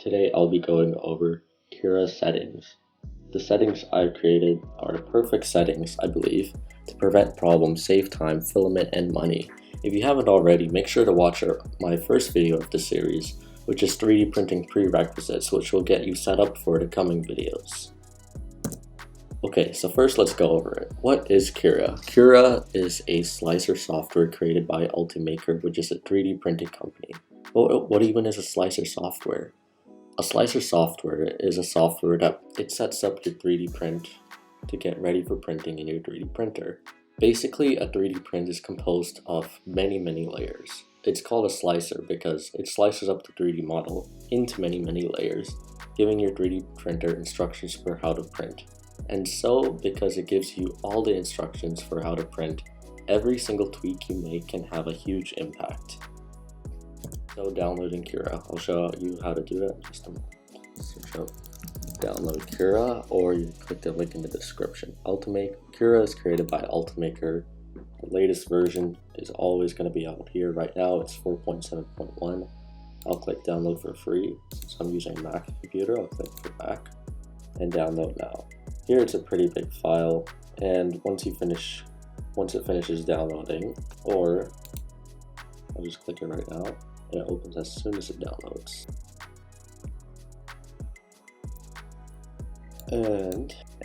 Today I'll be going over Cura settings. The settings I've created are the perfect settings, I believe, to prevent problems, save time, filament, and money. If you haven't already, make sure to watch my first video of the series, which is 3D printing prerequisites, which will get you set up for the coming videos. Okay, so first let's go over it. What is Cura? Cura is a slicer software created by Ultimaker, which is a 3D printing company. What even is a slicer software? A slicer software is a software that it sets up your 3D print to get ready for printing in your 3D printer. Basically, a 3D print is composed of many layers. It's called a slicer because it slices up the 3D model into many layers, giving your 3D printer instructions for how to print. And so, because it gives you all the instructions for how to print, every single tweak you make can have a huge impact. So downloading Cura, I'll show you how to do that in just a moment. Search up download Cura, or you click the link in the description. Cura is created by Ultimaker. The latest version is always going to be out here. Right now it's 4.7.1. I'll click download for free. Since I'm using a Mac computer, I'll click for Mac and download now. Here it's a pretty big file, and once it finishes downloading, or I'll just click it right now, and it opens as soon as it downloads.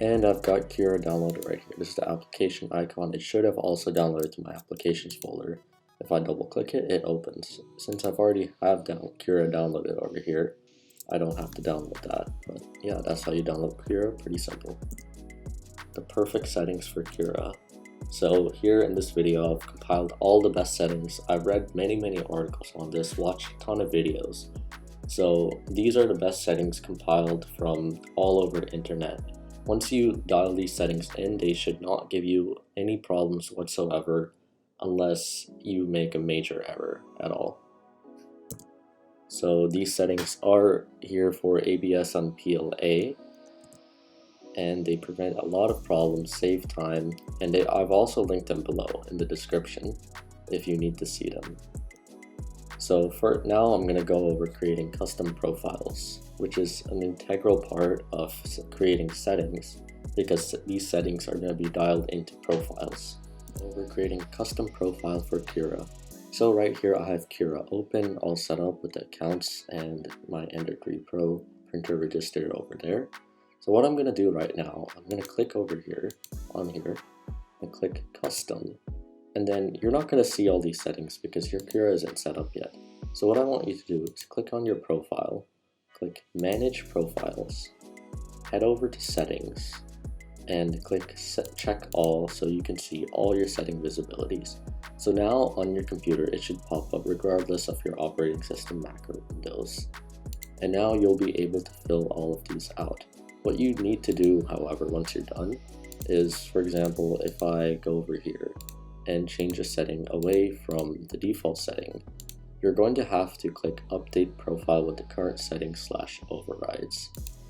And I've got Cura downloaded right here. This is the application icon. It should have also downloaded to my applications folder. If I double click it, it opens. Since I've already have Cura downloaded over here, I don't have to download that. But yeah, that's how you download Cura. Pretty simple. The perfect settings for Cura. So here in this video, I've compiled all the best settings. I've read many articles on this, watched a ton of videos. So these are the best settings compiled from all over the internet. Once you dial these settings in, they should not give you any problems whatsoever unless you make a major error at all. So these settings are here for ABS on PLA, and they prevent a lot of problems, save time, and I've also linked them below in the description if you need to see them. So for now, I'm going to go over creating custom profiles, which is an integral part of creating settings because these settings are going to be dialed into profiles. Over creating a custom profile for Cura. So right here I have Cura open, all set up with the accounts and my Ender 3 Pro printer registered over there. So what I'm going to do right now, I'm going to click over here, on here, and click custom. And then you're not going to see all these settings because your Cura isn't set up yet. So what I want you to do is click on your profile, click manage profiles, head over to settings, and click check all so you can see all your setting visibilities. So now on your computer it should pop up regardless of your operating system, Mac or Windows. And now you'll be able to fill all of these out. What you need to do, however, once you're done is, for example, if I go over here and change a setting away from the default setting, you're going to have to click update profile with the current setting / overrides.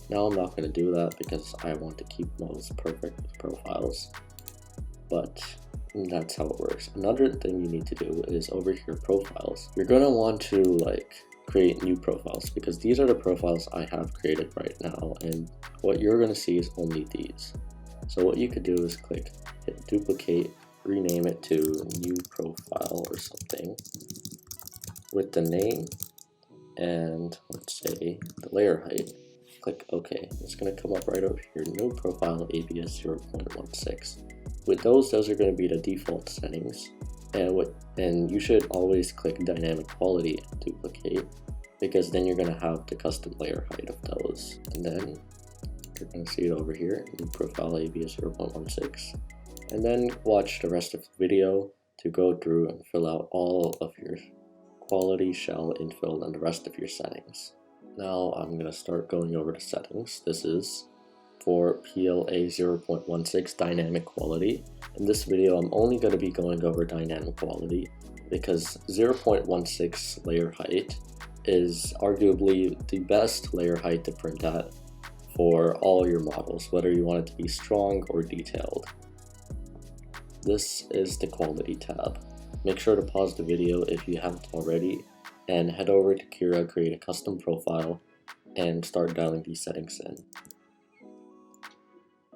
Now I'm not going to do that because I want to keep those perfect profiles, but that's how it works. Another thing you need to do is over here profiles. You're going to want to create new profiles because these are the profiles I have created right now, and what you're going to see is only these. So what you could do is hit duplicate, rename it to new profile or something with the name and let's say the layer height. Click OK. It's going to come up right over here, new profile ABS 0.16. With those are going to be the default settings, and you should always click dynamic quality and duplicate because then you're going to have the custom layer height of those. And then you're going to see it over here, new profile ABS 0.16. And then watch the rest of the video to go through and fill out all of your quality, shell, infill, and the rest of your settings. Now I'm going to start going over the settings. This is for PLA 0.16 dynamic quality. In this video I'm only going to be going over dynamic quality because 0.16 layer height is arguably the best layer height to print at for all your models, whether you want it to be strong or detailed. This is the quality tab. Make sure to pause the video if you haven't already and head over to Cura, create a custom profile, and start dialing these settings in.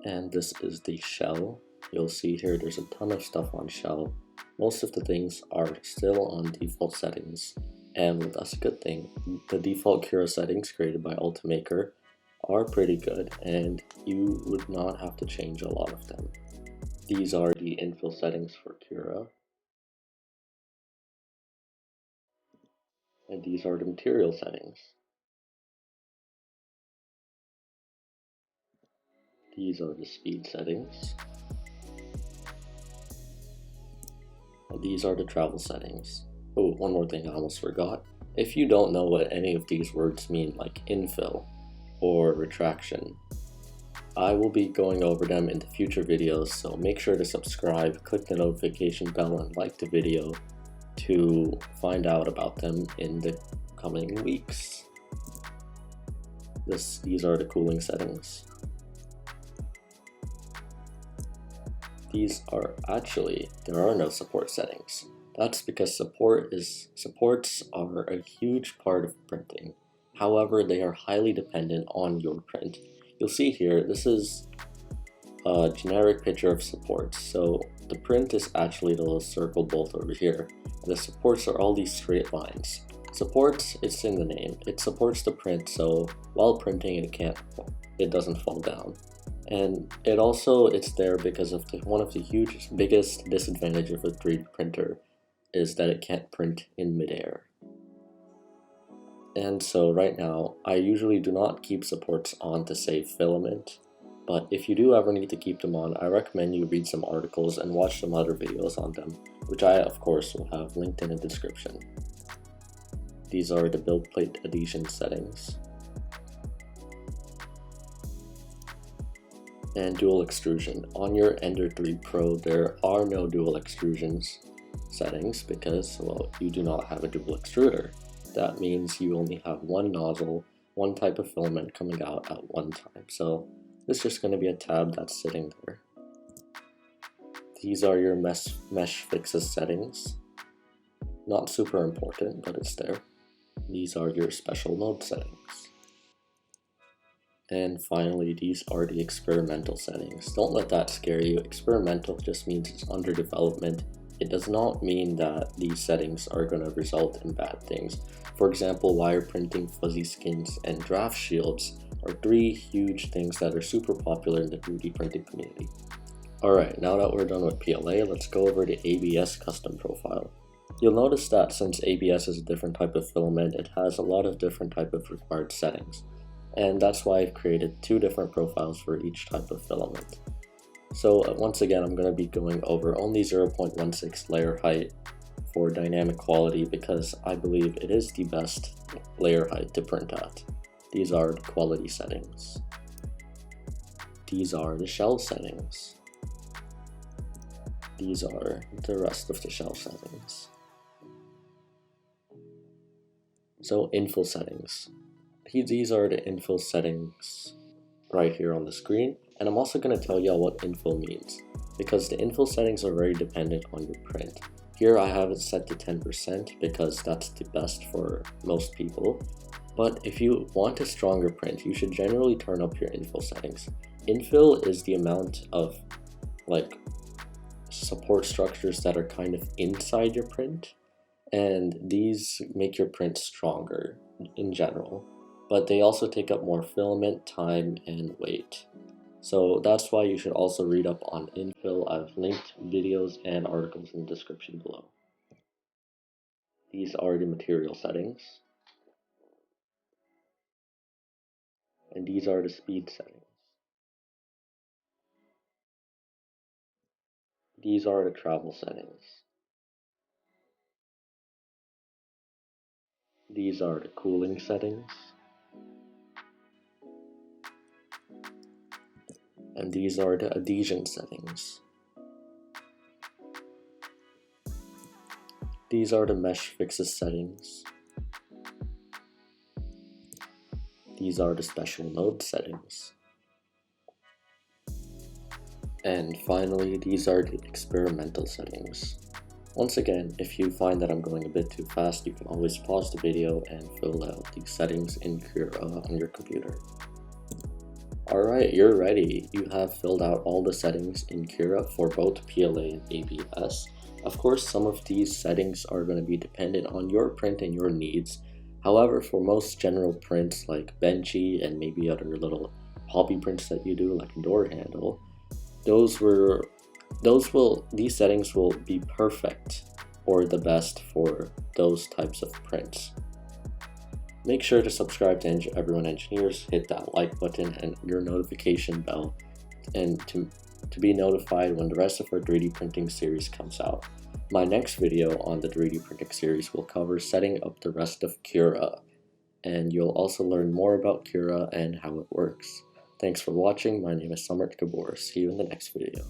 And this is the shell. You'll see here there's a ton of stuff on shell. Most of the things are still on default settings, and that's a good thing. The default Cura settings created by Ultimaker are pretty good, and you would not have to change a lot of them. These are the infill settings for Cura, and these are the material settings. These are the speed settings, and these are the travel settings. Oh, one more thing I almost forgot. If you don't know what any of these words mean, like infill or retraction, I will be going over them in the future videos, so make sure to subscribe, click the notification bell, and like the video to find out about them in the coming weeks. These are the cooling settings. There are no support settings. That's because supports are a huge part of printing. However, they are highly dependent on your print. You'll see here, this is a generic picture of supports. So the print is actually the little circle bolt over here. The supports are all these straight lines. Supports, it's in the name. It supports the print, so while printing it doesn't fall down. And it's there because of one of the biggest disadvantage of a 3D printer is that it can't print in midair. And so right now, I usually do not keep supports on to save filament, but if you do ever need to keep them on, I recommend you read some articles and watch some other videos on them, which I of course will have linked in the description. These are the build plate adhesion settings. And dual extrusion. On your Ender 3 Pro, there are no dual extrusions settings because, well, you do not have a dual extruder. That means you only have one nozzle, one type of filament coming out at one time. So this is just going to be a tab that's sitting there. These are your mesh fixes settings. Not super important, but it's there. These are your special mode settings. And finally, these are the experimental settings. Don't let that scare you. Experimental just means it's under development. It does not mean that these settings are going to result in bad things. For example, wire printing, fuzzy skins, and draft shields are 3 huge things that are super popular in the 3D printing community. Alright, now that we're done with PLA, let's go over the ABS custom profile. You'll notice that since ABS is a different type of filament, it has a lot of different type of required settings. And that's why I've created 2 different profiles for each type of filament. So once again, I'm going to be going over only 0.16 layer height for dynamic quality because I believe it is the best layer height to print at. These are the quality settings. These are the shell settings. These are the rest of the shell settings. So infill settings. These are the infill settings right here on the screen, and I'm also going to tell you what infill means because the infill settings are very dependent on your print. Here I have it set to 10% because that's the best for most people, but if you want a stronger print, you should generally turn up your infill settings. Infill is the amount of support structures that are kind of inside your print, and these make your print stronger in general. But they also take up more filament, time, and weight. So that's why you should also read up on infill. I've linked videos and articles in the description below. These are the material settings. And these are the speed settings. These are the travel settings. These are the cooling settings. And these are the adhesion settings. These are the mesh fixes settings. These are the special mode settings. And finally, these are the experimental settings. Once again, if you find that I'm going a bit too fast, you can always pause the video and fill out the settings in Cura on your computer. Alright, you're ready. You have filled out all the settings in Cura for both PLA and ABS. Of course, some of these settings are going to be dependent on your print and your needs. However, for most general prints like Benchy and maybe other little hobby prints that you do like a door handle, these settings will be perfect or the best for those types of prints. Make sure to subscribe to Everyone Engineers, hit that like button and your notification bell, and to be notified when the rest of our 3D printing series comes out. My next video on the 3D printing series will cover setting up the rest of Cura, and you'll also learn more about Cura and how it works. Thanks for watching. My name is Samarth Kabbur. See you in the next video.